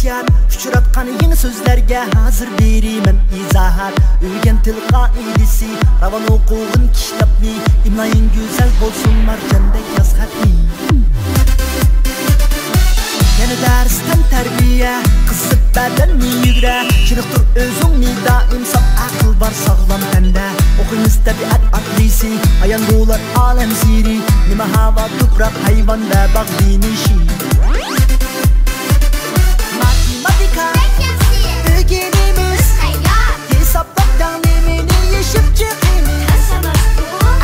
hissiyat uçratgan yeni sözlerge hazır berimen izahat Ögen til qaidisi ravan okuğun kitapni imlayın güzel bolsun marjandek yazhatni Yana dersden terbiye kızıp bedenni yigre Çırıktır özüngni daim sap akıl var sağlam tende Okuyunuz tabiat aklisi ayan dolar alem siri Nima hava toprak hayvan ve bak dini şiir Matematika öğrenimiz Hesaplar tanımını yaşıp çıkımız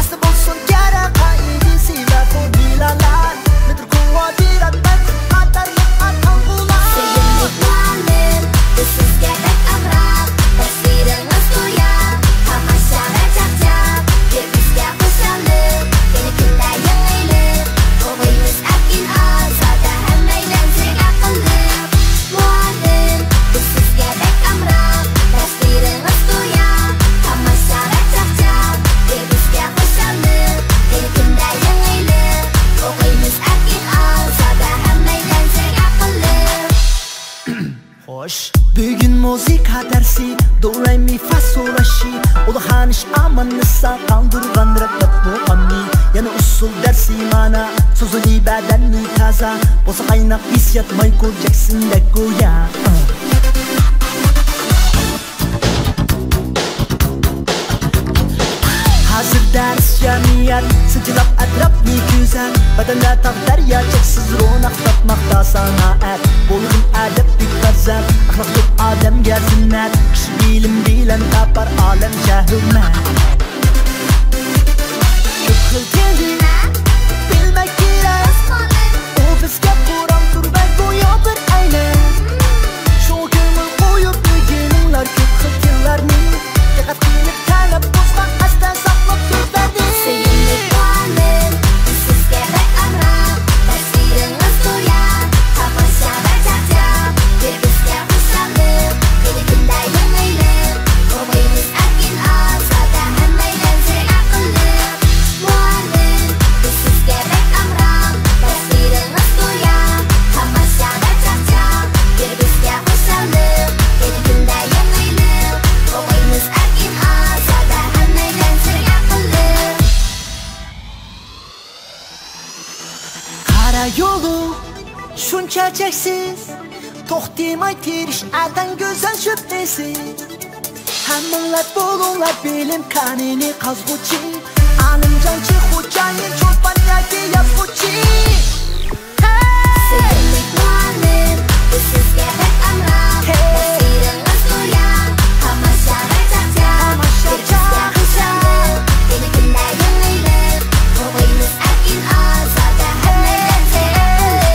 Aslı bolsun kara kaidisi ve formülalar Nedir kuadrat ben atar akan bulan Seyenlik muallim Khusus gerek amrak Tasviriniz goyang Hamasyara cak-cak Biar bizga xushalik Yana kunlar yangilik O'g'limiz akin ozada Hammaylar zek aqlli Muallim Khusus gerek amrak Tasviriniz goyang Hamasyara cak-cak Biar bizga xushalik Yana kunlar yangilik O'g'limiz akin ozada Hammaylar zek aqlli Hoş Bugün muzika dersi Do re mi fa sol la si Ulahanish amanissa kaldırgan rabbet muqamni Yana usul dersi mana Sözüli bedenni taza Bolsa kaynak hissiyat Michael Jackson de goya Hazır ders cemiyet Sıcılap etraf ne güzel Bedende tak derya çeksiz ronak tatmakta sanaat Boyun edep bir gazel Ahlak yok adem gelsinler Kişi bilim bilen tapar alem şehirme Çok hılkeli bilmek gerek O bizge Kur'an'dır ve goyadır aynen Şu gönül koyup bilginler Çok hılkelerini Dikkat kılıp talep bozmak Aslen saklap sözlerdi Seyenlik muallim Khusus gerek amrak Tasviriniz goyang Hamasyara cak-cak Biar bizga xushalik Yana kunlar yangilik O'g'limiz akin ozada Hammaylar zek aqlli Muallim Khusus gerek amrak Tasviriniz goyang Hamasyara cak-cak Biar bizga xushalik Yana kunlar yangilik O'g'limiz akin ozada Hammaylar zek aqlli Kara yolu şuncha cheksiz To'xtamay terish atan go'zal shubhasiz Hammanglar bo'linglar bilim qanini qazg'uvchi Alimjonchi xo'jayin cho'pondagi yozuvchi Seyenlik muallim Khusus gerek amrak Tasviriniz goyang Hamasyara cak-cak Biar bizga xushalik Yana kunlar yangilik O'g'limiz akin ozada Hammaylar zek aqlli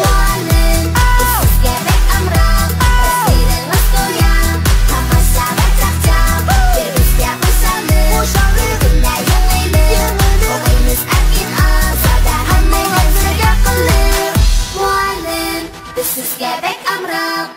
Muallim Khusus gerek amrak Tasviriniz goyang Hamasyara cak-cak Biar bizga xushalik Yana kunlar yangilik O'g'limiz akin ozada Hammaylar zek aqlli Muallim Khusus gerek amrak